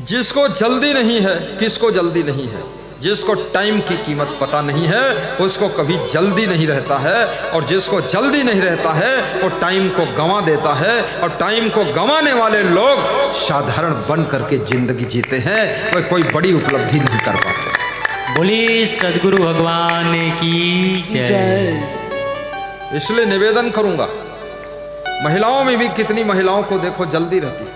जिसको जल्दी नहीं है, किसको जल्दी नहीं है, जिसको टाइम की कीमत पता नहीं है उसको कभी जल्दी नहीं रहता है, और जिसको जल्दी नहीं रहता है वो टाइम को गंवा देता है, और टाइम को गंवाने वाले लोग साधारण बन करके जिंदगी जीते हैं, वह कोई बड़ी उपलब्धि नहीं कर पाते। बोली सद्गुरु भगवान की जय। इसलिए निवेदन करूंगा, महिलाओं में भी कितनी महिलाओं को देखो जल्दी रहती है,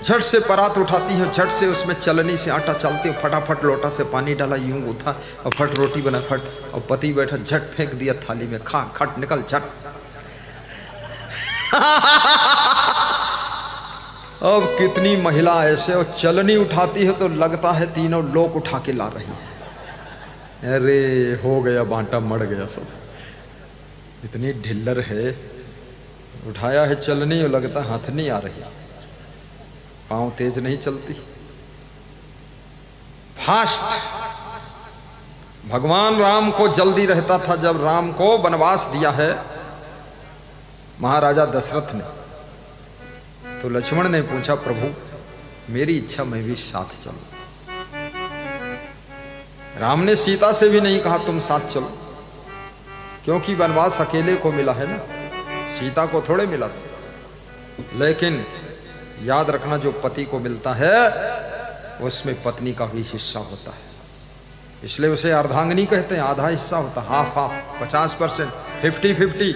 झट से परात उठाती है, झट से उसमें चलनी से आटा चालती है, फटाफट लोटा से पानी डाला, यूं उठा और फट रोटी बना फट, और पति बैठा झट फेंक दिया थाली में, खा खट निकल झट। अब कितनी महिला ऐसे और चलनी उठाती है तो लगता है तीनों लोग उठा के ला रही है। अरे हो गया बांटा, मर गया सब। इतनी ढिल्लर है, उठाया है चलनी और लगता हाथ नहीं आ रही, पांव तेज नहीं चलती, फास्ट। भगवान राम को जल्दी रहता था। जब राम को वनवास दिया है महाराजा दशरथ ने, तो लक्ष्मण ने पूछा, प्रभु मेरी इच्छा मैं भी साथ चलूं। राम ने सीता से भी नहीं कहा तुम साथ चलो, क्योंकि वनवास अकेले को मिला है ना, सीता को थोड़े मिला था। लेकिन याद रखना, जो पति को मिलता है उसमें पत्नी का भी हिस्सा होता है, इसलिए उसे अर्धांगिनी कहते हैं। आधा हिस्सा होता, हाफ हाफ, 50%, 50-50।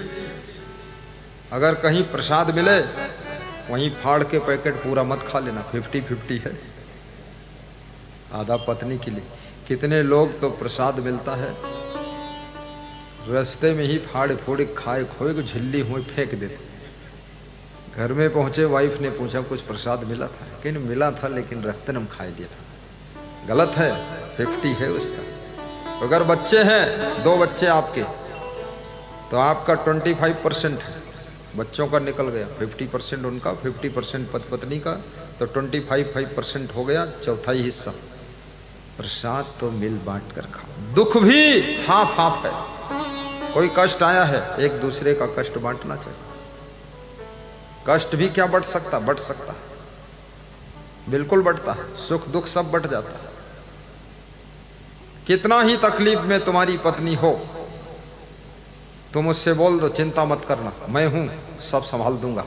अगर कहीं प्रसाद मिले वहीं फाड़ के पैकेट पूरा मत खा लेना, 50-50 है, आधा पत्नी के लिए। कितने लोग तो प्रसाद मिलता है रास्ते में ही फाड़ फोड़ खाए खोए को झिल्ली हुए फेंक देते। घर में पहुंचे, वाइफ ने पूछा कुछ प्रसाद मिला था, कि नहीं मिला था लेकिन रास्ते में हम खा लिया था। गलत है, 50 है उसका। अगर बच्चे हैं, 2 बच्चे आपके, तो आपका 25% है, बच्चों का निकल गया, 50% उनका, 50% पत्नी का, तो 25% हो गया, चौथाई हिस्सा प्रसाद तो मिल बांट कर खाओ। दुख भी हाफ हाफ है, कोई कष्ट आया है, एक दूसरे का कष्ट बांटना चाहिए। कष्ट भी क्या बढ़ सकता, बढ़ सकता है, बिल्कुल बढ़ता है, सुख दुख सब बढ़ जाता है। कितना ही तकलीफ में तुम्हारी पत्नी हो, तुम उससे बोल दो चिंता मत करना, मैं हूं, सब संभाल दूंगा,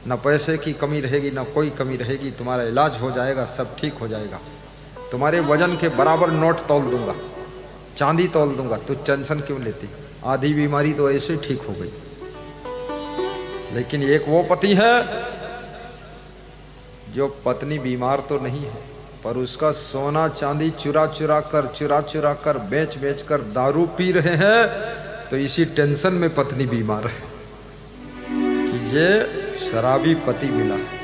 ना पैसे की कमी रहेगी ना कोई कमी रहेगी, तुम्हारा इलाज हो जाएगा, सब ठीक हो जाएगा, तुम्हारे वजन के बराबर नोट तौल दूंगा, चांदी तौल दूंगा, तू टेंशन क्यों लेती, आधी बीमारी तो ऐसे ठीक हो गई। लेकिन एक वो पति है जो पत्नी बीमार तो नहीं है, पर उसका सोना चांदी चुरा चुरा कर बेच कर दारू पी रहे हैं, तो इसी टेंशन में पत्नी बीमार है कि ये शराबी पति मिला है।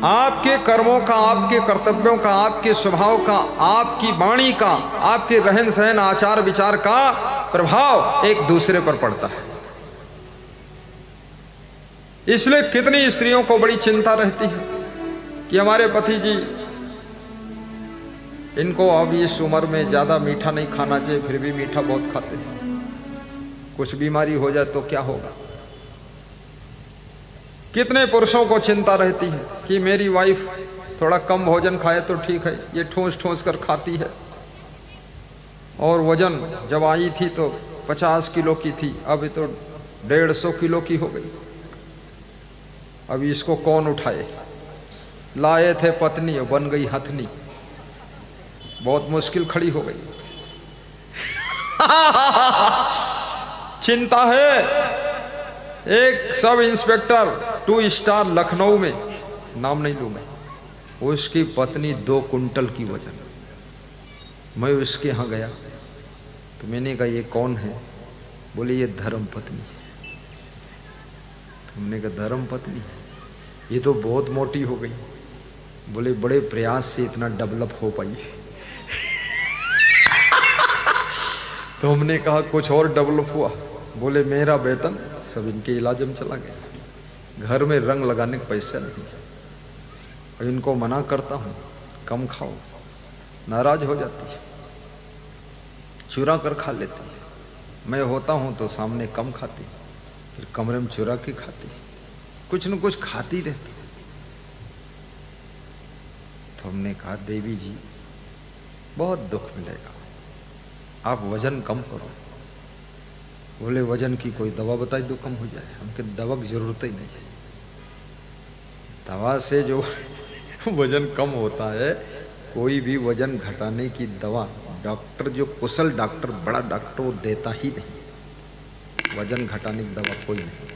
आपके कर्मों का, आपके कर्तव्यों का, आपके स्वभाव का, आपकी वाणी का, आपके रहन सहन आचार विचार का प्रभाव एक दूसरे पर पड़ता है। इसलिए कितनी स्त्रियों को बड़ी चिंता रहती है कि हमारे पति जी, इनको अब इस उम्र में ज्यादा मीठा नहीं खाना चाहिए, फिर भी मीठा बहुत खाते हैं, कुछ बीमारी हो जाए तो क्या होगा। कितने पुरुषों को चिंता रहती है कि मेरी वाइफ थोड़ा कम भोजन खाए तो ठीक है, ये ठूस कर खाती है, और वजन जब आई थी तो 50 किलो की थी, अभी तो 150 किलो की हो गई, अभी इसको कौन उठाए। लाए थे पत्नी और बन गई हथनी, बहुत मुश्किल खड़ी हो गई। चिंता है। एक सब इंस्पेक्टर 2 स्टार लखनऊ में, नाम नहीं लूं मैं, उसकी पत्नी 2 कुंटल की वजन। मैं उसके यहाँ गया तो मैंने कहा ये कौन है, बोले ये धर्म पत्नी है। तुमने कहा धर्म पत्नी, ये तो बहुत मोटी हो गई। बोले बड़े प्रयास से इतना डेवलप हो पाई। तो हमने कहा कुछ और डेवलप हुआ, बोले मेरा वेतन सब इनके इलाज में चला गया, घर में रंग लगाने के पैसे नहीं, और इनको मना करता हूँ कम खाओ, नाराज हो जाती है, चुरा कर खा लेती है। मैं होता हूँ तो सामने कम खाती, फिर कमरे में चुरा के खाती, कुछ न कुछ खाती रहती। हमने कहा देवी जी बहुत दुख मिलेगा, आप वजन कम करो। बोले वजन की कोई दवा बताई दो कम हो जाए। हमके दवा की जरूरत ही नहीं है, दवा से जो वजन कम होता है, कोई भी वजन घटाने की दवा डॉक्टर जो कुशल डॉक्टर बड़ा डॉक्टर वो देता ही नहीं, वजन घटाने की दवा कोई नहीं।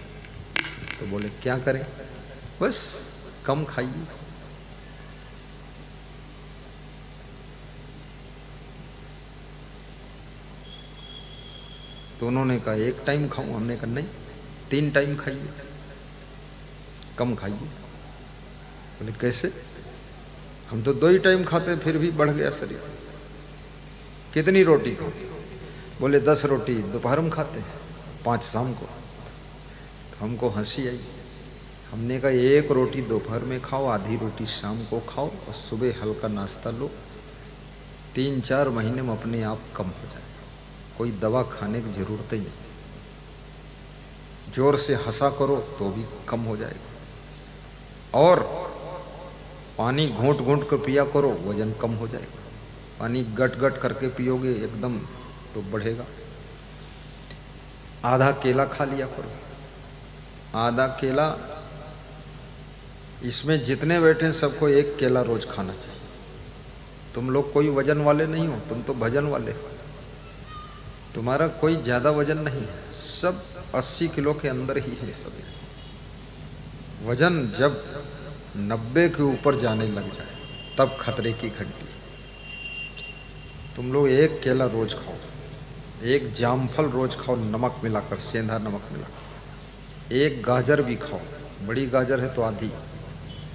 तो बोले क्या करें, बस कम खाइए। तो उन्होंने कहा एक टाइम खाऊं, हमने कहा नहीं 3 टाइम खाइए, कम खाइए। बोले कैसे, हम तो 2 ही टाइम खाते फिर भी बढ़ गया शरीर। कितनी रोटी खाते, बोले 10 रोटी दोपहर में खाते हैं, 5 शाम को। तो हमको हंसी आई। हमने कहा 1 रोटी दोपहर में खाओ, आधी रोटी शाम को खाओ और सुबह हल्का नाश्ता लो, 3-4 महीने में अपने आप कम हो जाए, कोई दवा खाने की जरूरत ही नहीं। जोर से हंसा करो तो भी कम हो जाएगा, और पानी घूंट घूंट कर पिया करो, वजन कम हो जाएगा। पानी गट गट करके पियोगे एकदम तो बढ़ेगा। आधा केला खा लिया करो, आधा केला, इसमें जितने बैठे सबको 1 केला रोज खाना चाहिए। तुम लोग कोई वजन वाले नहीं हो, तुम तो भजन वाले हो, तुम्हारा कोई ज्यादा वजन नहीं है, सब 80 किलो के अंदर ही है सब। वजन जब 90 के ऊपर जाने लग जाए तब खतरे की घंटी। तुम लोग 1 केला रोज खाओ, 1 जामफल रोज खाओ, नमक मिलाकर, सेंधा नमक मिलाकर। 1 गाजर भी खाओ, बड़ी गाजर है तो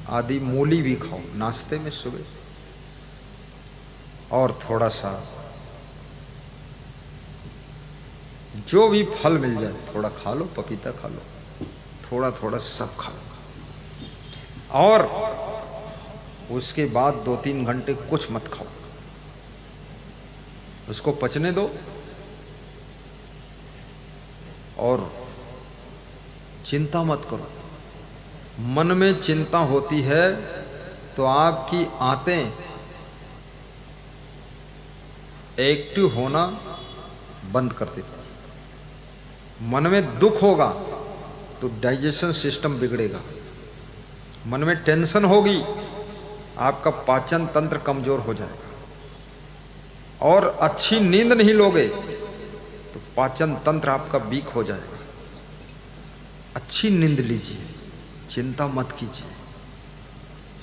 आधी मूली भी खाओ नाश्ते में सुबह। और थोड़ा सा जो भी फल मिल जाए थोड़ा खा लो, पपीता खा लो, थोड़ा थोड़ा सब खा लो। और उसके बाद 2-3 घंटे कुछ मत खाओ, उसको पचने दो। और चिंता मत करो, मन में चिंता होती है तो आपकी आंतें एक्टिव होना बंद कर देती। मन में दुख होगा तो डाइजेशन सिस्टम बिगड़ेगा, मन में टेंशन होगी आपका पाचन तंत्र कमजोर हो जाएगा, और अच्छी नींद नहीं लोगे तो पाचन तंत्र आपका वीक हो जाएगा। अच्छी नींद लीजिए, चिंता मत कीजिए,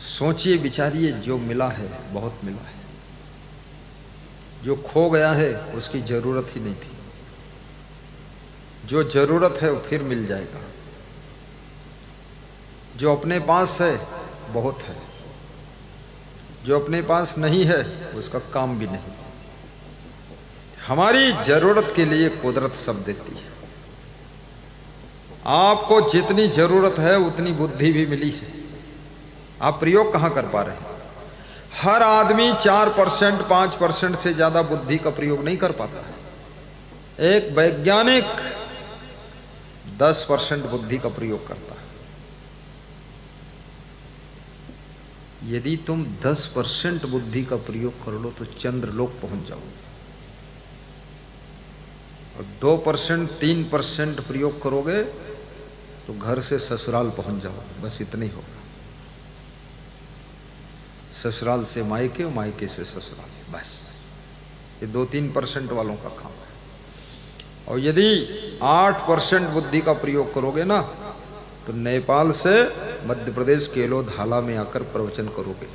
सोचिए विचारिए, जो मिला है बहुत मिला है, जो खो गया है उसकी जरूरत ही नहीं थी, जो जरूरत है वो फिर मिल जाएगा, जो अपने पास है बहुत है, जो अपने पास नहीं है उसका काम भी नहीं। हमारी जरूरत के लिए कुदरत सब देती है। आपको जितनी जरूरत है उतनी बुद्धि भी मिली है, आप प्रयोग कहां कर पा रहे हैं? हर आदमी 4% 5% से ज्यादा बुद्धि का प्रयोग नहीं कर पाता है। एक वैज्ञानिक 10% बुद्धि का प्रयोग करता है। यदि तुम 10% बुद्धि का प्रयोग कर लो तो चंद्रलोक पहुंच जाओगे, और 2% 3% प्रयोग करोगे तो घर से ससुराल पहुंच जाओगे। बस इतना ही होगा, ससुराल से मायके, मायके से ससुराल, बस ये 2-3% वालों का काम है। और यदि 8% बुद्धि का प्रयोग करोगे ना तो नेपाल से मध्य प्रदेश केलो धाला में आकर प्रवचन करोगे।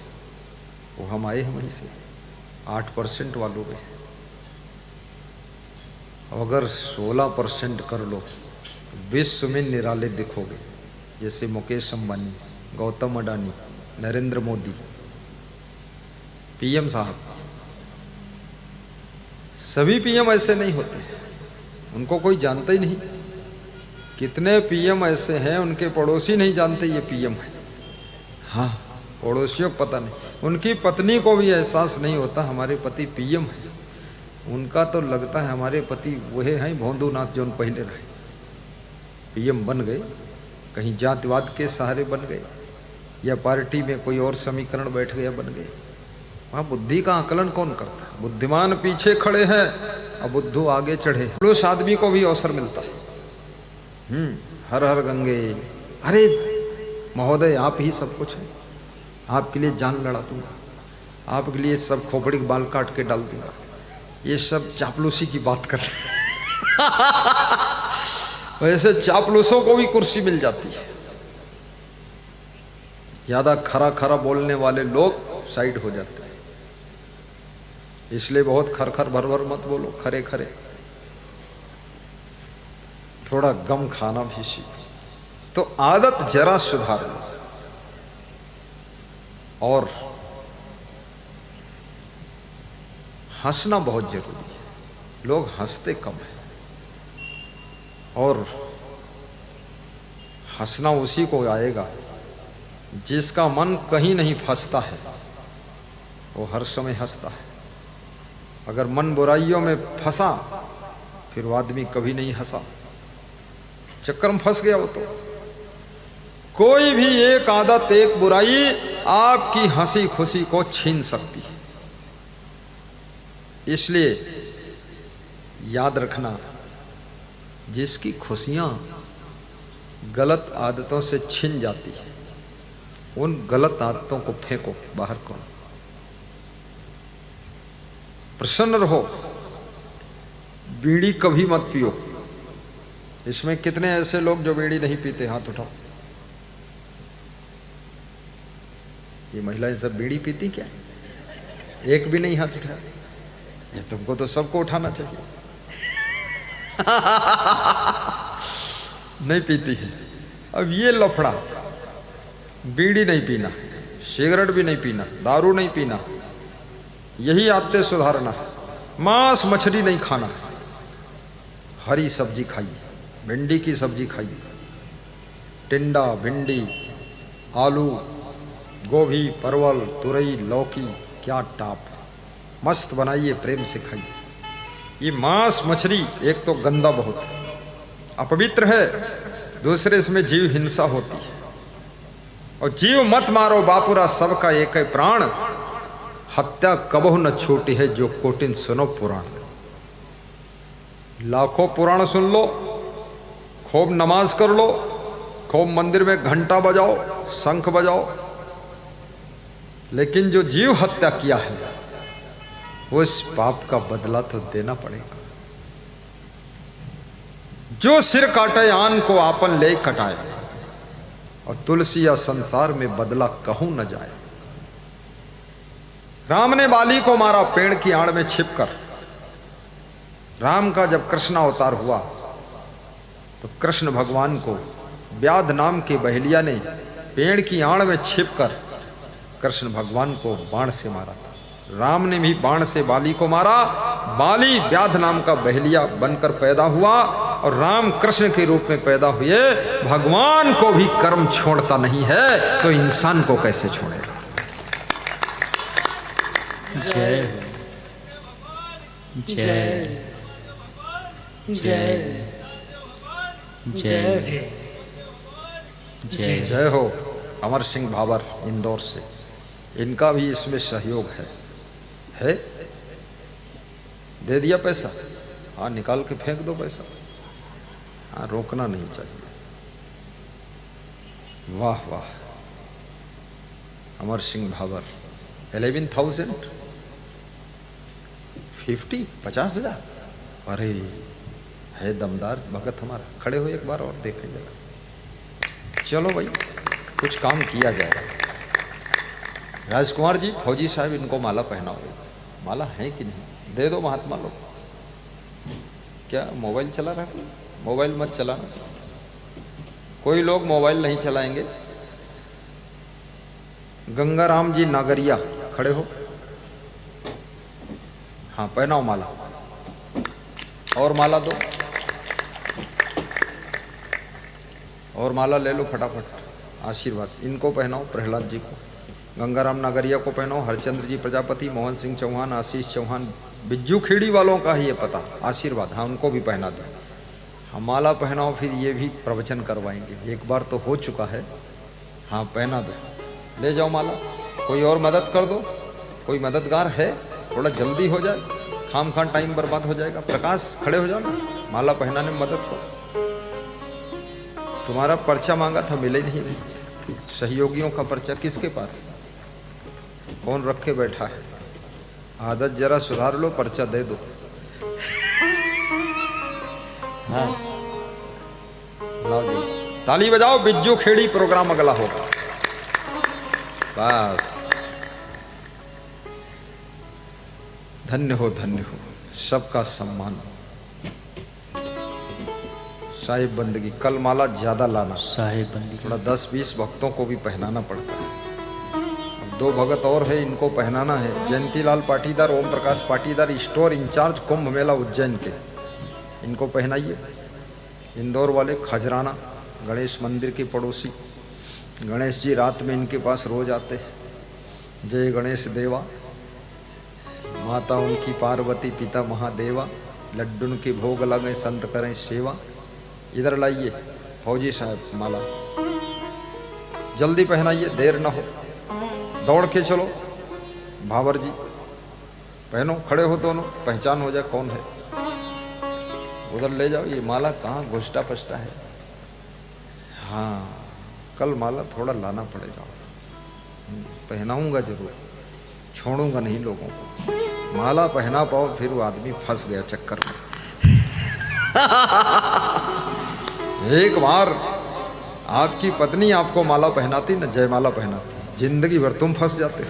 वो हम आए हैं वहीं से, 8% वालों में। अगर 16% कर लो विश्व में निराले दिखोगे, जैसे मुकेश अंबानी, गौतम अडानी, नरेंद्र मोदी, पीएम साहब। सभी पीएम ऐसे नहीं होते, उनको कोई जानता ही नहीं। कितने पीएम ऐसे हैं उनके पड़ोसी नहीं जानते ये पीएम है। हाँ, पड़ोसियों को पता नहीं, उनकी पत्नी को भी एहसास नहीं होता हमारे पति पीएम है। उनका तो लगता है हमारे पति वही हैं भोंदूनाथ जो पहले रहे, पीएम बन गए, कहीं जातिवाद के सहारे बन गए, या पार्टी में कोई और समीकरण बैठ गया बन गए। वहां बुद्धि का आकलन कौन करता है? बुद्धिमान पीछे खड़े हैं और बुद्धू आगे चढ़े। पुरुष आदमी को भी अवसर मिलता है। हर हर गंगे, अरे महोदय आप ही सब कुछ है, आपके लिए जान लड़ा दूंगा, आपके लिए सब खोपड़ी के बाल काट के डाल दूंगा। ये सब चापलूसी की बात कर रहे वैसे चापलूसों को भी कुर्सी मिल जाती है। ज्यादा खरा खरा बोलने वाले लोग साइड हो जाते हैं। इसलिए बहुत खर खर भर भर मत बोलो, खरे खरे। थोड़ा गम खाना भी सीखो। तो आदत जरा सुधार लो। और हंसना बहुत जरूरी है। लोग हंसते कम है, और हंसना उसी को आएगा जिसका मन कहीं नहीं फंसता है, वो हर समय हंसता है। अगर मन बुराइयों में फंसा फिर वो आदमी कभी नहीं हंसा, चक्कर में फंस गया वो। तो कोई भी एक आदत, एक बुराई आपकी हंसी खुशी को छीन सकती है। इसलिए याद रखना, जिसकी खुशियां गलत आदतों से छिन जाती है, उन गलत आदतों को फेंको, बाहर करो। प्रसन्न रहो। बीड़ी कभी मत पियो। इसमें कितने ऐसे लोग जो बीड़ी नहीं पीते? हाथ उठाओ। ये महिलाएं सब बीड़ी पीती क्या? एक भी नहीं हाथ उठाया। ये तुमको तो सबको उठाना चाहिए। नहीं पीती है। अब ये लफड़ा, बीड़ी नहीं पीना, सिगरेट भी नहीं पीना, दारू नहीं पीना, यही आदतें सुधारना है। मांस मछली नहीं खाना, हरी सब्जी खाइए, भिंडी की सब्जी खाइए, टिंडा, भिंडी, आलू, गोभी, परवल, तुरई, लौकी, क्या टाप, मस्त बनाइए, प्रेम से खाइए। ये मांस मछली एक तो गंदा बहुत है, अपवित्र है, दूसरे इसमें जीव हिंसा होती है। और जीव मत मारो बापुरा, सबका एक है प्राण, हत्या कबहु न छूटी है, जो कोटिन सुनो पुराण। लाखों पुराण सुन लो, खूब नमाज कर लो, खूब मंदिर में घंटा बजाओ, शंख बजाओ, लेकिन जो जीव हत्या किया है वो इस पाप का बदला तो देना पड़ेगा। जो सिर काटे आन को आपन ले कटाए, और तुलसी या संसार में बदला कहूं न जाए। राम ने बाली को मारा पेड़ की आड़ में छिपकर। राम का जब कृष्ण अवतार हुआ तो कृष्ण भगवान को व्याध नाम के बहेलिया ने पेड़ की आड़ में छिपकर कृष्ण भगवान को बाण से मारा था। राम ने भी बाण से बाली को मारा। बाली व्याध नाम का बहेलिया बनकर पैदा हुआ और राम कृष्ण के रूप में पैदा हुए। भगवान को भी कर्म छोड़ता नहीं है तो इंसान को कैसे छोड़ेगा? जय जय जय जय जय जय हो। अमर सिंह भाबर इंदौर से, इनका भी इसमें सहयोग है। दे दिया पैसा? हाँ, निकाल के फेंक दो पैसा। हाँ, रोकना नहीं चाहिए। वाह वाह। अमर सिंह भाबर 11,000 50,000। अरे है दमदार भगत हमारा। खड़े हो एक बार और देखें जरा। चलो भाई, कुछ काम किया जाएगा। राजकुमार जी, फौजी साहब, इनको माला पहनाओ। माला है कि नहीं? दे दो महात्मा लोग। क्या मोबाइल चला रहा है? मोबाइल मत चलाना। कोई लोग मोबाइल नहीं चलाएंगे। गंगाराम जी नागरिया, खड़े हो। हाँ, पहनाओ माला। और माला दो, और माला ले लो फटाफट। आशीर्वाद इनको पहनाओ, प्रहलाद जी को, गंगाराम नागरिया को पहनाओ, हरचंद्र जी प्रजापति, मोहन सिंह चौहान, आशीष चौहान, बिज्जू खेड़ी वालों का ही ये पता। आशीर्वाद, हाँ, उनको भी पहना दो। हाँ, माला पहनाओ, फिर ये भी प्रवचन करवाएंगे। एक बार तो हो चुका है। हाँ, पहना दो, ले जाओ माला। कोई और मदद कर दो। कोई मददगार है? थोड़ा जल्दी हो जाए, खाम खान टाइम बर्बाद हो जाएगा। प्रकाश खड़े हो जाओ ना, माला पहनाने में मदद करो। तुम्हारा पर्चा मांगा था, मिले नहीं। सहयोगियों का पर्चा किसके पास? कौन रखे बैठा है? आदत जरा सुधार लो, पर्चा दे दो। हाँ, लाओ जी, ताली बजाओ। बिज्जू खेड़ी प्रोग्राम अगला होगा। बस, धन्य हो, धन्य हो, सबका सम्मान। साहिब बंदगी, कल माला ज्यादा लाना। साहिब बंदगी थोड़ा 10-20 भक्तों को भी पहनाना पड़ता है। अब 2 भगत और है, इनको पहनाना है। जयंतीलाल पाटीदार, ओम प्रकाश पाटीदार, स्टोर इंचार्ज कुंभ मेला उज्जैन के, इनको पहनाइए। इंदौर वाले खजराना, गणेश मंदिर के पड़ोसी, गणेश जी रात में इनके पास रोज आते हैं। जय गणेश देवा, माता उनकी पार्वती, पिता महादेवा, लड्डुन के भोग लगे, संत करें सेवा। इधर लाइए फौजी साहब माला, जल्दी पहनाइए, देर ना हो। दौड़ के चलो भावर जी, पहनो, खड़े हो दोनों, पहचान हो जाए कौन है। उधर ले जाओ, ये माला कहाँ घुसटा पसटा है। हाँ, कल माला थोड़ा लाना पड़ेगा, पहनाऊंगा जरूर, छोड़ूंगा नहीं लोगों को। माला पहना पाओ, फिर वो आदमी फंस गया चक्कर में। एक बार आपकी पत्नी आपको माला पहनाती न, जयमाला पहनाती, जिंदगी भर तुम फंस जाते।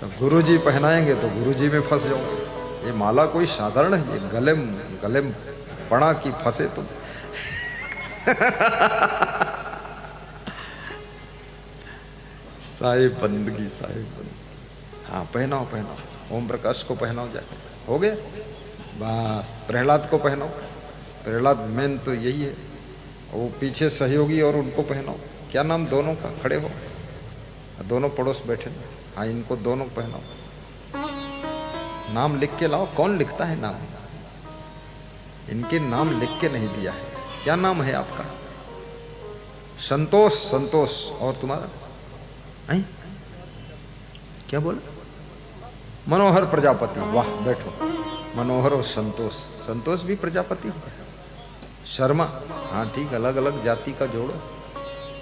तब गुरुजी पहनाएंगे तो गुरुजी में फंस जाओगे। ये माला कोई साधारण है, ये गले पड़ा कि फंसे तुम। साहिब बंदगी, साहिब बंदगी। हाँ, पहनाओ पहनाओ, ओम प्रकाश को पहनाओ जाके। हो गया? बस, प्रहलाद को पहनाओ। प्रहलाद मेन तो यही है। वो पीछे सहयोगी और उनको पहनाओ। क्या नाम दोनों का? खड़े हो, दोनों पड़ोस बैठे। हाँ, इनको दोनों पहनाओ। नाम लिख के लाओ। कौन लिखता है नाम? इनके नाम लिख के नहीं दिया है। क्या नाम है आपका? संतोष। संतोष। और तुम्हारा? आई? क्या बोला? मनोहर प्रजापति। वाह, बैठो। मनोहर और संतोष। संतोष भी प्रजापति हो। शर्मा, हाँ ठीक, अलग अलग जाति का जोड़ो।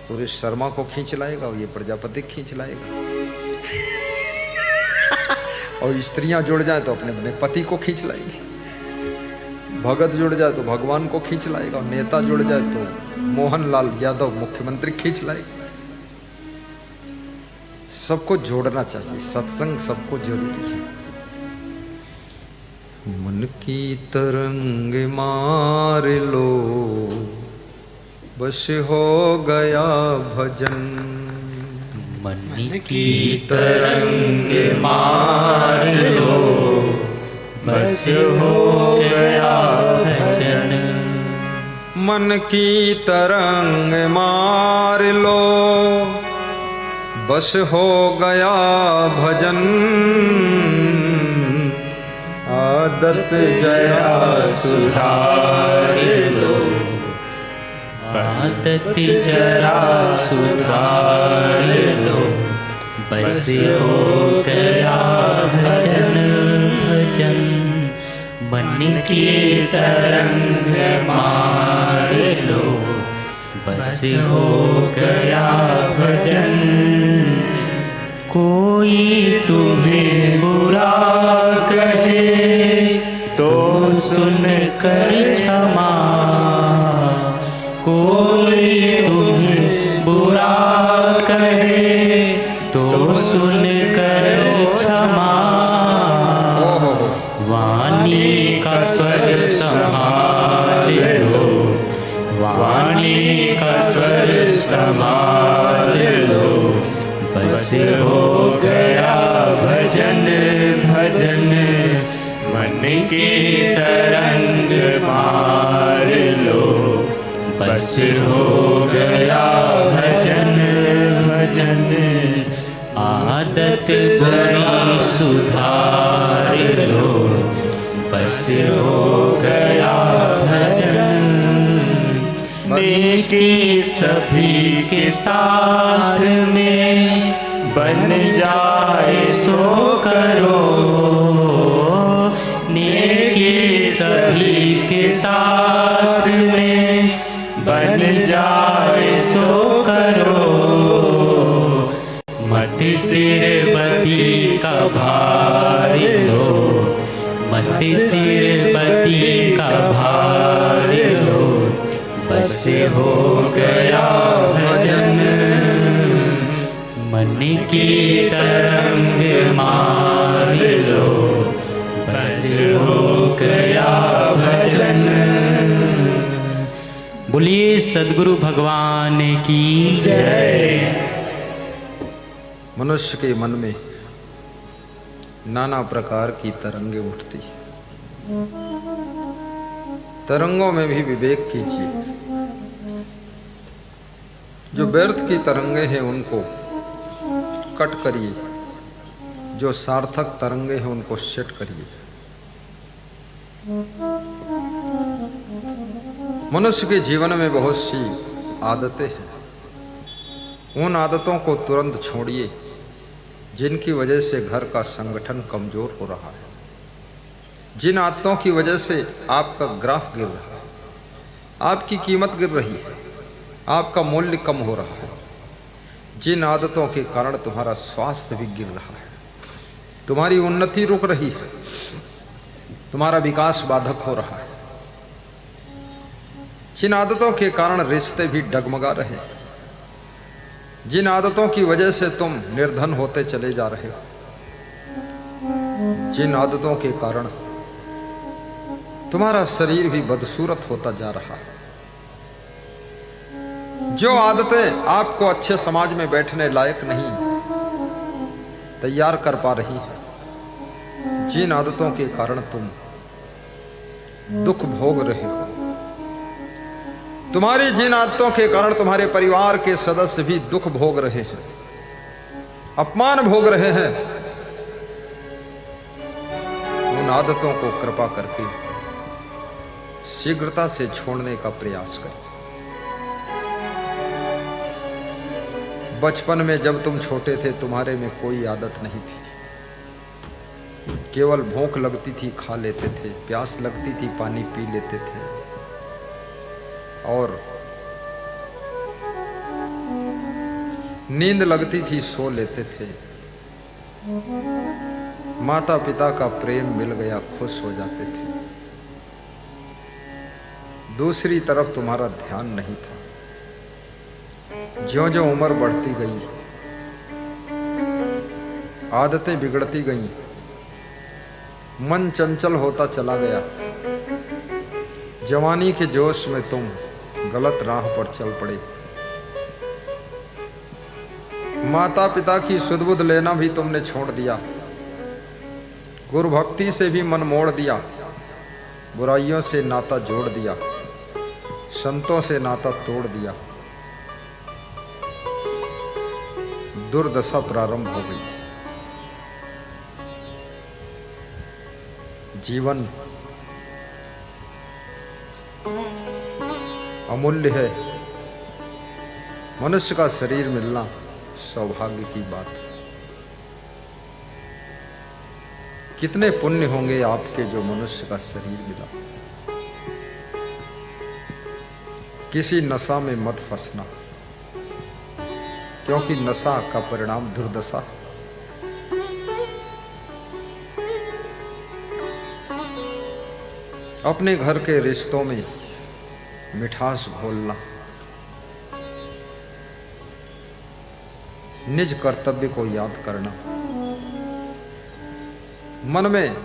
पूरे शर्मा को खींच लाएगा और ये प्रजापति खींच लाएगा। और स्त्रियां जुड़ जाए तो अपने अपने पति को खींच लाएगी। भगत जुड़ जाए तो भगवान को खींच लाएगा। और नेता जुड़ जाए तो मोहनलाल यादव मुख्यमंत्री खींच लाएगा। सबको जोड़ना चाहिए, सत्संग सबको जरूरी है। मन की तरंग मार लो, बस हो गया भजन। मन की तरंग मार लो, बस हो गया भजन। मन की तरंग मार लो, बस हो गया भजन। आदत जरा सुधार लो, आदत जरा सुधार लो, बस हो गया भजन भजन। मन की तरंग मार लो, बस हो गया भजन। कोई तुम्हें बुरा कहे तो सुन कर क्षमा, कोई तुम्हें बुरा कहे तो सुन कर क्षमा। वाणी का स्वर संभाल लो, वाणी का स्वर संभाल लो, बस हो गया भजन भजन। मन की तरंग मार लो, बस हो गया भजन भजन। आदत बुरी सुधार लो, बस हो गया भजन। नेकी सभी के साथ में बन जाए सो करो, नेकी सभी के साथ में बन जाए सो करो, मत सिर बदी का भार लो, मत सिर बदी का भार लो, बस हो गया भजन, मन की तरंग मार लो, बस हो गया भजन। बोलिए सद्गुरु भगवान की जय। मनुष्य के मन में नाना प्रकार की तरंगें उठती हैं। तरंगों में भी विवेक कीजिए। जो व्यर्थ की तरंगें हैं उनको कट करिए, जो सार्थक तरंगे हैं उनको सेट करिए। मनुष्य के जीवन में बहुत सी आदतें हैं। उन आदतों को तुरंत छोड़िए जिनकी वजह से घर का संगठन कमजोर हो रहा है, जिन आदतों की वजह से आपका ग्राफ गिर रहा है, आपकी कीमत गिर रही है, आपका मूल्य कम हो रहा है, जिन आदतों के कारण तुम्हारा स्वास्थ्य भी गिर रहा है, तुम्हारी उन्नति रुक रही है, तुम्हारा विकास बाधक हो रहा है, जिन आदतों के कारण रिश्ते भी डगमगा रहे हैं, जिन आदतों की वजह से तुम निर्धन होते चले जा रहे हो, जिन आदतों के कारण तुम्हारा शरीर भी बदसूरत होता जा रहा है, जो आदतें आपको अच्छे समाज में बैठने लायक नहीं तैयार कर पा रही है, जिन आदतों के कारण तुम दुख भोग रहे हो, तुम्हारी जिन आदतों के कारण तुम्हारे परिवार के सदस्य भी दुख भोग रहे हैं, अपमान भोग रहे हैं, उन आदतों को कृपा करके शीघ्रता से छोड़ने का प्रयास करें। बचपन में जब तुम छोटे थे तुम्हारे में कोई आदत नहीं थी, केवल भूख लगती थी खा लेते थे, प्यास लगती थी पानी पी लेते थे, और नींद लगती थी सो लेते थे। माता पिता का प्रेम मिल गया खुश हो जाते थे। दूसरी तरफ तुम्हारा ध्यान नहीं था। ज्यों-ज्यों उम्र बढ़ती गई, आदतें बिगड़ती गईं, मन चंचल होता चला गया। जवानी के जोश में तुम गलत राह पर चल पड़े। माता पिता की सुध बुध लेना भी तुमने छोड़ दिया। गुरु भक्ति से भी मन मोड़ दिया। बुराइयों से नाता जोड़ दिया। संतों से नाता तोड़ दिया। दुर्दशा प्रारंभ हो गई। जीवन अमूल्य है। मनुष्य का शरीर मिलना सौभाग्य की बात है। कितने पुण्य होंगे आपके जो मनुष्य का शरीर मिला। किसी नशा में मत फंसना, क्योंकि नशा का परिणाम दुर्दशा। अपने घर के रिश्तों में मिठास घोलना, निज कर्तव्य को याद करना, मन में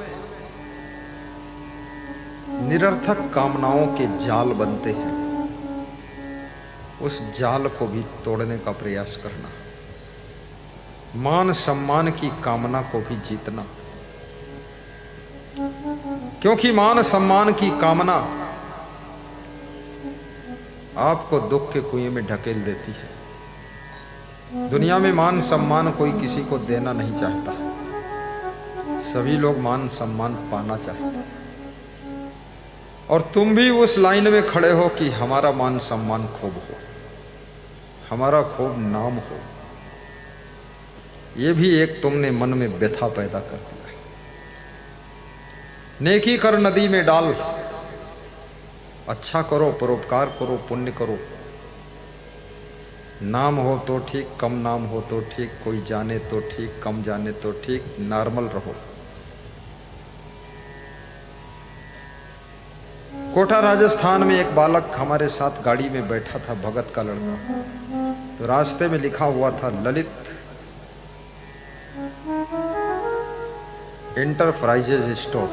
निरर्थक कामनाओं के जाल बनते हैं, उस जाल को भी तोड़ने का प्रयास करना, मान सम्मान की कामना को भी जीतना, क्योंकि मान सम्मान की कामना आपको दुख के कुएं में ढकेल देती है। दुनिया में मान सम्मान कोई किसी को देना नहीं चाहता, सभी लोग मान सम्मान पाना चाहते हैं। और तुम भी उस लाइन में खड़े हो कि हमारा मान सम्मान खूब हो, हमारा खूब नाम हो, ये भी एक तुमने मन में व्यथा पैदा कर दिया। नेकी कर नदी में डाल, अच्छा करो, परोपकार करो, पुण्य करो। नाम हो तो ठीक, कम नाम हो तो ठीक, कोई जाने तो ठीक, कम जाने तो ठीक, नॉर्मल रहो। कोटा राजस्थान में एक बालक हमारे साथ गाड़ी में बैठा था, भगत का लड़का। तो रास्ते में लिखा हुआ था ललित इंटरप्राइजेज स्टोर।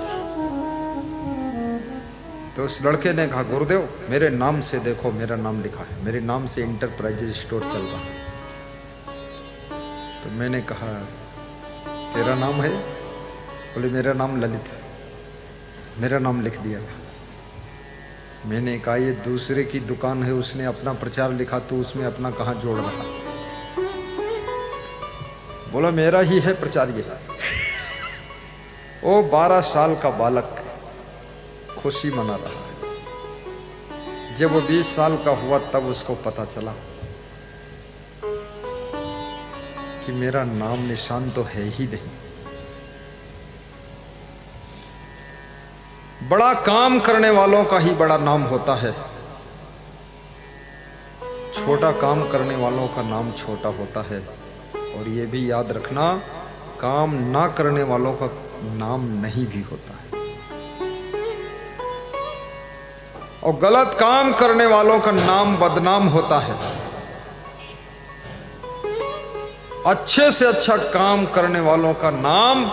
तो उस लड़के ने कहा, गुरुदेव मेरे नाम से देखो, मेरा नाम लिखा है, मेरे नाम से इंटरप्राइजेज स्टोर चल रहा है। तो मैंने कहा, तेरा नाम है? बोले मेरा नाम ललित है। मेरा नाम लिख दिया था। मैंने कहा, ये दूसरे की दुकान है, उसने अपना प्रचार लिखा, तो उसमें अपना कहाँ जोड़ रहा? बोला मेरा ही है प्रचार ये। वो 12 साल का बालक खुशी मना रहा है। जब वो 20 साल का हुआ तब उसको पता चला कि मेरा नाम निशान तो है ही नहीं। बड़ा काम करने वालों का ही बड़ा नाम होता है, छोटा काम करने वालों का नाम छोटा होता है। और ये भी याद रखना, काम ना करने वालों का नाम नहीं भी होता है। और गलत काम करने वालों का नाम बदनाम होता है। अच्छे से अच्छा काम करने वालों का नाम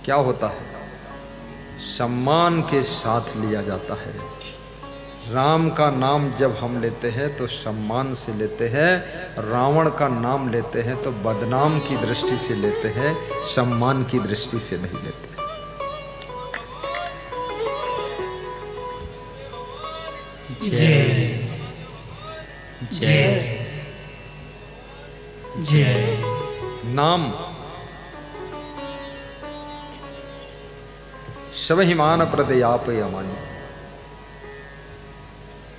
क्या होता है? सम्मान के साथ लिया जाता है। राम का नाम जब हम लेते हैं तो सम्मान से लेते हैं, रावण का नाम लेते हैं तो बदनाम की दृष्टि से लेते हैं, सम्मान की दृष्टि से नहीं लेते। जय जय जय। नाम शबहिमान प्रदयाप अमानी।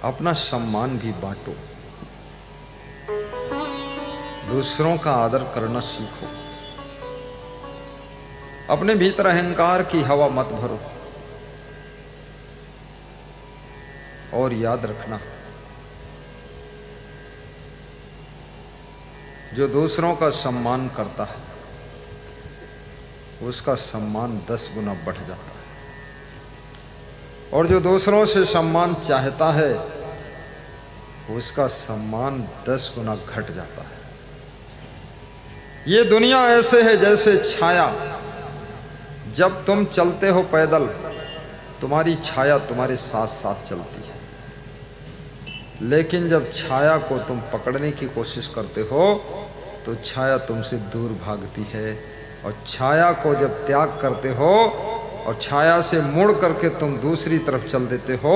अपना सम्मान भी बांटो, दूसरों का आदर करना सीखो। अपने भीतर अहंकार की हवा मत भरो। और याद रखना, जो दूसरों का सम्मान करता है उसका सम्मान 10 गुना बढ़ जाता है। और जो दूसरों से सम्मान चाहता है उसका सम्मान 10 गुना घट जाता है। ये दुनिया ऐसे है जैसे छाया। जब तुम चलते हो पैदल, तुम्हारी छाया तुम्हारे साथ साथ चलती है, लेकिन जब छाया को तुम पकड़ने की कोशिश करते हो तो छाया तुमसे दूर भागती है। और छाया को जब त्याग करते हो और छाया से मुड़ करके तुम दूसरी तरफ चल देते हो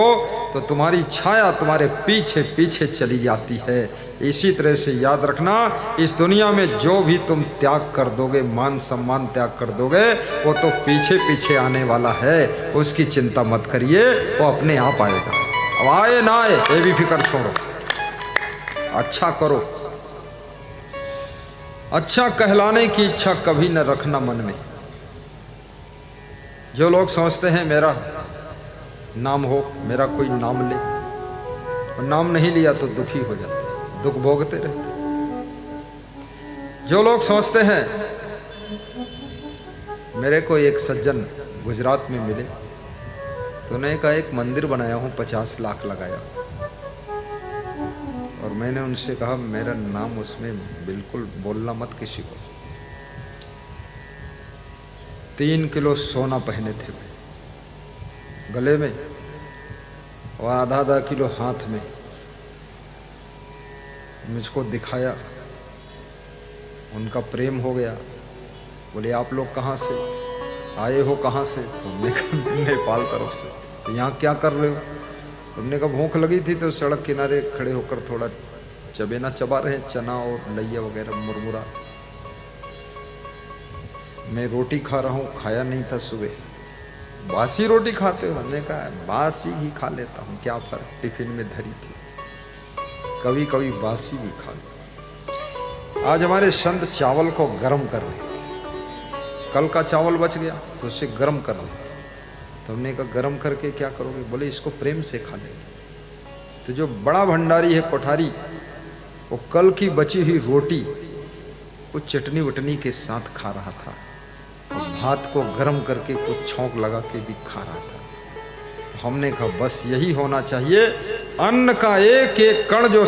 तो तुम्हारी छाया तुम्हारे पीछे पीछे चली जाती है। इसी तरह से याद रखना, इस दुनिया में जो भी तुम त्याग कर दोगे, मान सम्मान त्याग कर दोगे, वो तो पीछे पीछे आने वाला है। उसकी चिंता मत करिए, वो अपने आप आएगा। अब आए ना आए ये भी फिक्र छोड़ो, अच्छा करो। अच्छा कहलाने की इच्छा कभी न रखना मन में। जो लोग सोचते हैं मेरा नाम हो, मेरा कोई नाम ले, और नाम नहीं लिया तो दुखी हो जाते, दुख भोगते रहते। जो लोग सोचते हैं, मेरे को एक सज्जन गुजरात में मिले तो उन्होंने कहा एक मंदिर बनाया हूँ, 50 लाख लगाया। और मैंने उनसे कहा मेरा नाम उसमें बिल्कुल बोलना मत किसी को। 3 किलो सोना पहने थे गले में और आधा किलो हाथ में। मुझको दिखाया, उनका प्रेम हो गया। बोले आप लोग कहाँ से आए हो, कहाँ से? तो हमने कहा नेपाल तरफ से। तो यहाँ क्या कर रहे हो? हमने कहा भूख लगी थी तो सड़क किनारे खड़े होकर थोड़ा चबेना चबा रहे, चना और लैया वगैरह, मुरमुरा। मैं रोटी खा रहा हूँ, खाया नहीं था सुबह। बासी रोटी खाते हो? हमने कहा बासी ही खा लेता हूँ, क्या फर्क, टिफिन में धरी थी। कभी कभी बासी भी खा लेते। आज हमारे संत चावल को गर्म कर रहे थे, कल का चावल बच गया तो उसे गर्म कर रहे थे। तो हमने कहा गर्म करके क्या करोगे? बोले इसको प्रेम से खा लेंगे। तो जो बड़ा भंडारी है कोठारी, वो कल की बची हुई रोटी वो चटनी वटनी के साथ खा रहा था और भात को गर्म करके कुछ छौंक लगा के भी खा रहा था। तो हमने कहा बस यही होना चाहिए, अन्न का एक एक कण जो